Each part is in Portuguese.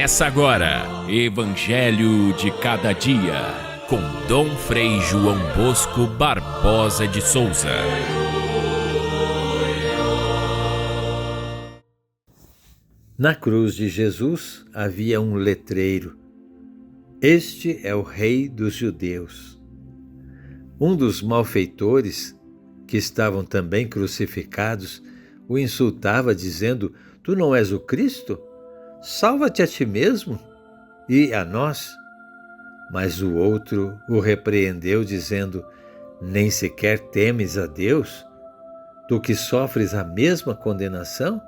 Começa agora, Evangelho de Cada Dia, com Dom Frei João Bosco Barbosa de Souza. Na cruz de Jesus havia um letreiro: "Este é o Rei dos Judeus". Um dos malfeitores, que estavam também crucificados, o insultava dizendo: "Tu não és o Cristo? Salva-te a ti mesmo e a nós". Mas o outro o repreendeu dizendo: "Nem sequer temes a Deus, tu que sofres a mesma condenação?"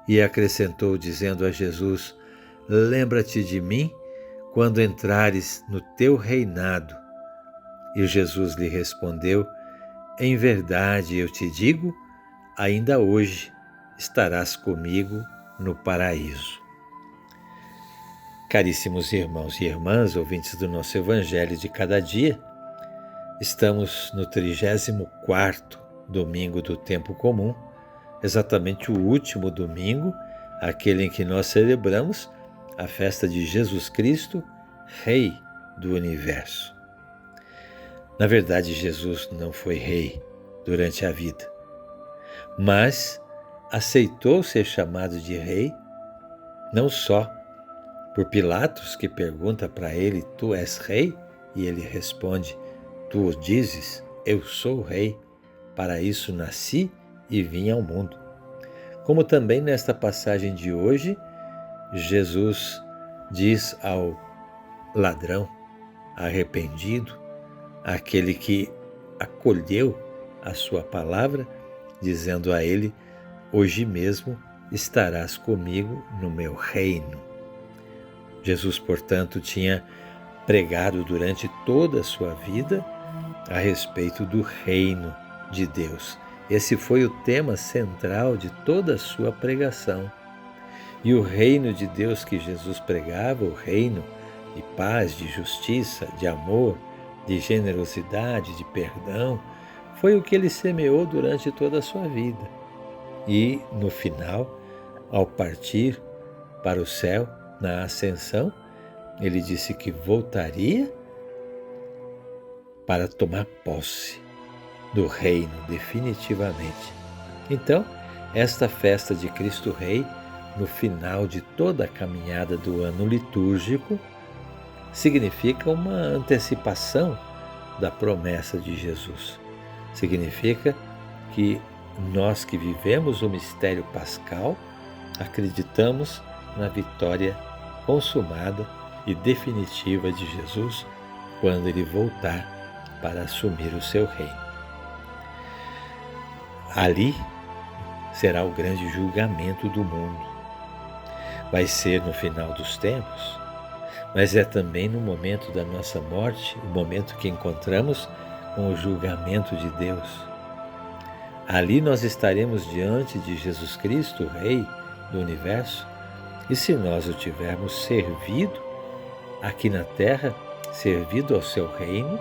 E acrescentou dizendo a Jesus: "Lembra-te de mim quando entrares no teu reinado." E Jesus lhe respondeu: "Em verdade eu te digo, ainda hoje estarás comigo no paraíso." Caríssimos irmãos e irmãs, ouvintes do nosso Evangelho de Cada Dia, estamos no 34º domingo do tempo comum, exatamente o último domingo, aquele em que nós celebramos a festa de Jesus Cristo, Rei do Universo. Na verdade, Jesus não foi rei durante a vida, mas aceitou ser chamado de rei, não só por Pilatos, que pergunta para ele: "Tu és rei?" E ele responde: "Tu o dizes, eu sou rei, para isso nasci e vim ao mundo." Como também nesta passagem de hoje, Jesus diz ao ladrão arrependido, aquele que acolheu a sua palavra, dizendo a ele: "Hoje mesmo estarás comigo no meu reino." Jesus, portanto, tinha pregado durante toda a sua vida a respeito do reino de Deus. Esse foi o tema central de toda a sua pregação. E o reino de Deus que Jesus pregava, o reino de paz, de justiça, de amor, de generosidade, de perdão, foi o que ele semeou durante toda a sua vida. E, no final, ao partir para o céu, na ascensão, ele disse que voltaria para tomar posse do reino definitivamente. Então, esta festa de Cristo Rei, no final de toda a caminhada do ano litúrgico, significa uma antecipação da promessa de Jesus. Significa que nós que vivemos o mistério pascal acreditamos na vitória consumada e definitiva de Jesus quando ele voltar para assumir o seu reino. Ali será o grande julgamento do mundo. Vai ser no final dos tempos, mas é também no momento da nossa morte, o momento que encontramos com o julgamento de Deus. Ali nós estaremos diante de Jesus Cristo, Rei do Universo, e se nós o tivermos servido aqui na terra, servido ao seu reino,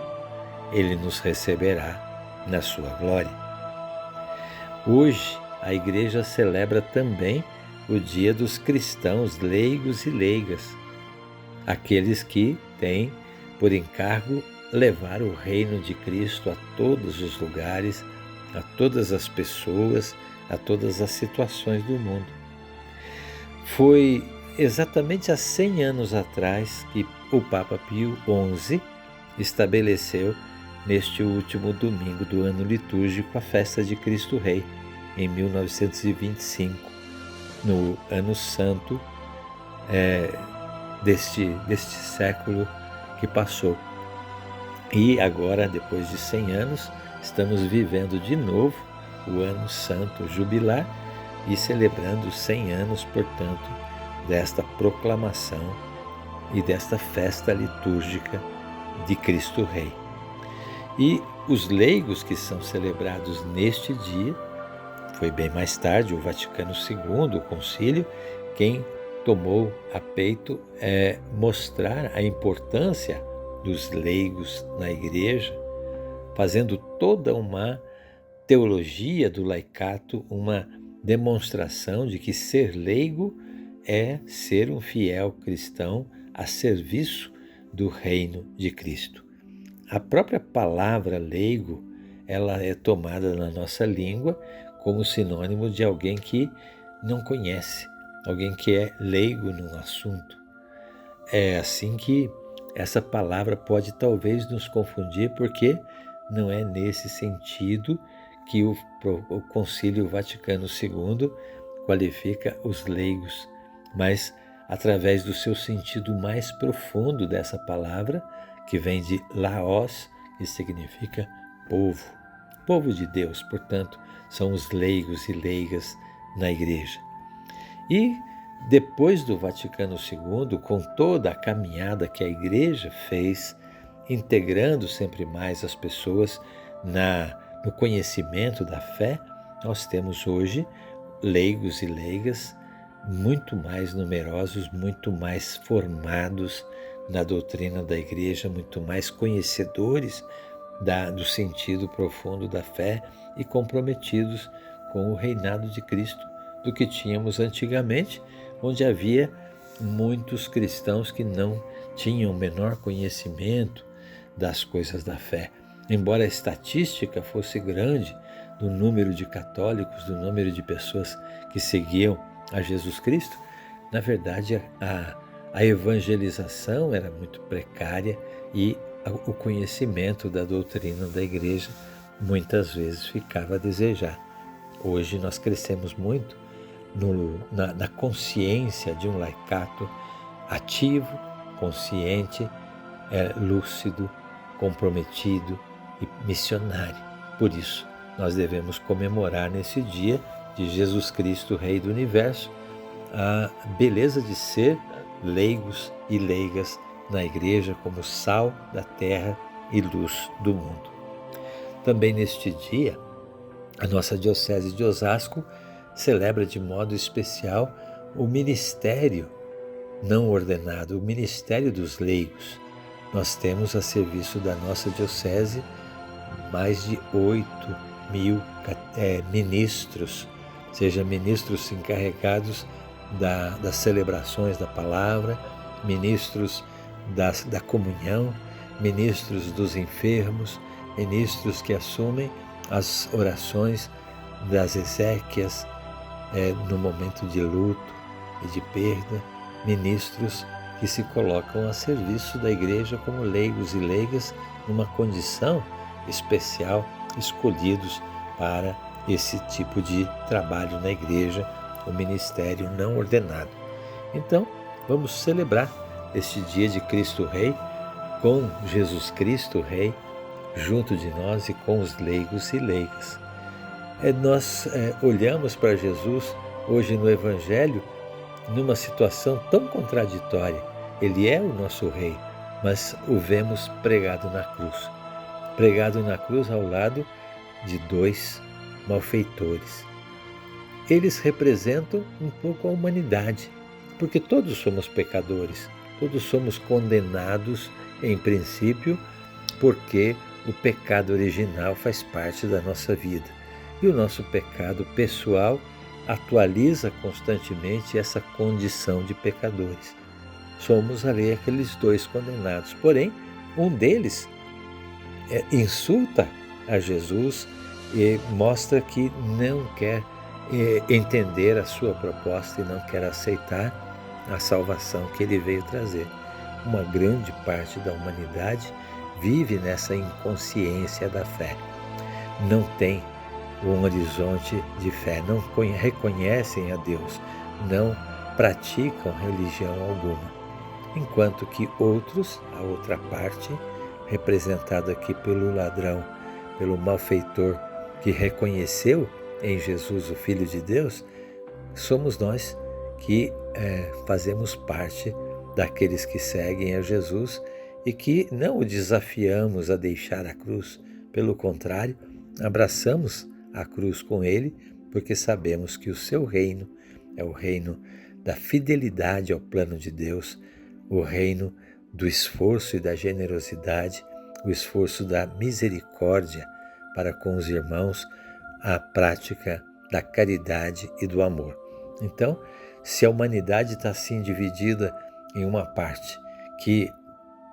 ele nos receberá na sua glória. Hoje, a Igreja celebra também o Dia dos cristãos leigos e leigas, aqueles que têm por encargo levar o reino de Cristo a todos os lugares, a todas as pessoas, a todas as situações do mundo. Foi exatamente há 100 anos atrás que o Papa Pio XI estabeleceu neste último domingo do ano litúrgico a festa de Cristo Rei, em 1925, no ano santo deste século que passou. E agora, depois de 100 anos, estamos vivendo de novo o ano santo jubilar e celebrando 100 anos, portanto, desta proclamação e desta festa litúrgica de Cristo Rei. E os leigos que são celebrados neste dia, foi bem mais tarde, o Vaticano II, o concílio, quem tomou a peito mostrar a importância dos leigos na igreja, fazendo toda uma teologia do laicato, uma demonstração de que ser leigo é ser um fiel cristão a serviço do reino de Cristo. A própria palavra leigo, ela é tomada na nossa língua como sinônimo de alguém que não conhece, alguém que é leigo num assunto. É assim que essa palavra pode talvez nos confundir, porque não é nesse sentido que o Concílio Vaticano II qualifica os leigos, mas através do seu sentido mais profundo dessa palavra, que vem de laos, que significa povo. Povo de Deus, portanto, são os leigos e leigas na igreja. E depois do Vaticano II, com toda a caminhada que a igreja fez, integrando sempre mais as pessoas no conhecimento da fé, nós temos hoje leigos e leigas muito mais numerosos, muito mais formados na doutrina da igreja, muito mais conhecedores do sentido profundo da fé e comprometidos com o reinado de Cristo do que tínhamos antigamente, onde havia muitos cristãos que não tinham o menor conhecimento das coisas da fé. Embora a estatística fosse grande do número de católicos, do número de pessoas que seguiam a Jesus Cristo, na verdade a evangelização era muito precária e o conhecimento da doutrina da igreja muitas vezes ficava a desejar. Hoje nós crescemos muito na consciência de um laicato ativo, consciente, lúcido, comprometido e missionário. Por isso, nós devemos comemorar nesse dia de Jesus Cristo, Rei do Universo, a beleza de ser leigos e leigas na igreja como sal da terra e luz do mundo. Também neste dia, a nossa Diocese de Osasco celebra de modo especial o ministério não ordenado, o ministério dos leigos. Nós temos a serviço da nossa Diocese mais de 8.000 ministros, seja ministros encarregados das celebrações da palavra, ministros da comunhão, ministros dos enfermos, ministros que assumem as orações das exéquias no momento de luto e de perda, ministros que se colocam a serviço da igreja como leigos e leigas numa condição especial, escolhidos para esse tipo de trabalho na igreja, o ministério não ordenado. Então, vamos celebrar este dia de Cristo Rei com Jesus Cristo Rei junto de nós e com os leigos e leigas. Nós olhamos para Jesus hoje no Evangelho numa situação tão contraditória. Ele é o nosso Rei, mas o vemos pregado na cruz ao lado de dois malfeitores. Eles representam um pouco a humanidade, porque todos somos pecadores, todos somos condenados em princípio, porque o pecado original faz parte da nossa vida. E o nosso pecado pessoal atualiza constantemente essa condição de pecadores. Somos ali aqueles dois condenados. Porém, um deles insulta a Jesus e mostra que não quer entender a sua proposta e não quer aceitar a salvação que ele veio trazer. Uma grande parte da humanidade vive nessa inconsciência da fé. Não tem um horizonte de fé, não reconhecem a Deus, não praticam religião alguma. Enquanto que outros, a outra parte, representado aqui pelo ladrão, pelo malfeitor que reconheceu em Jesus o Filho de Deus, somos nós que fazemos parte daqueles que seguem a Jesus e que não o desafiamos a deixar a cruz. Pelo contrário, abraçamos a cruz com ele, porque sabemos que o seu reino é o reino da fidelidade ao plano de Deus, o reino do esforço e da generosidade, o esforço da misericórdia para com os irmãos, a prática da caridade e do amor. Então, Se a humanidade está assim dividida em uma parte que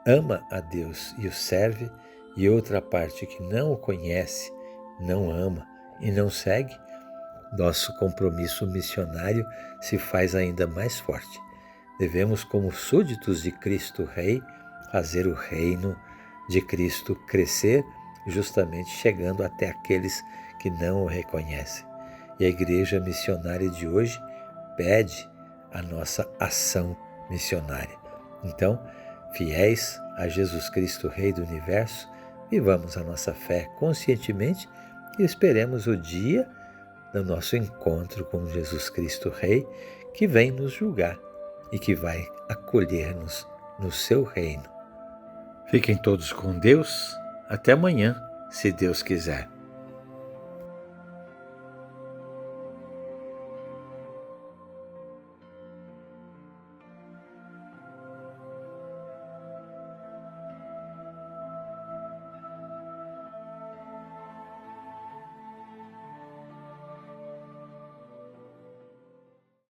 ama a Deus e o serve, e outra parte que não o conhece, não ama e não segue, nosso compromisso missionário se faz ainda mais forte. Devemos, como súditos de Cristo Rei, fazer o reino de Cristo crescer, justamente chegando até aqueles que não o reconhecem. E a Igreja Missionária de hoje pede a nossa ação missionária. Então, fiéis a Jesus Cristo, Rei do Universo, vivamos a nossa fé conscientemente e esperemos o dia do nosso encontro com Jesus Cristo Rei, que vem nos julgar e que vai acolher-nos no seu reino. Fiquem todos com Deus. Até amanhã, se Deus quiser.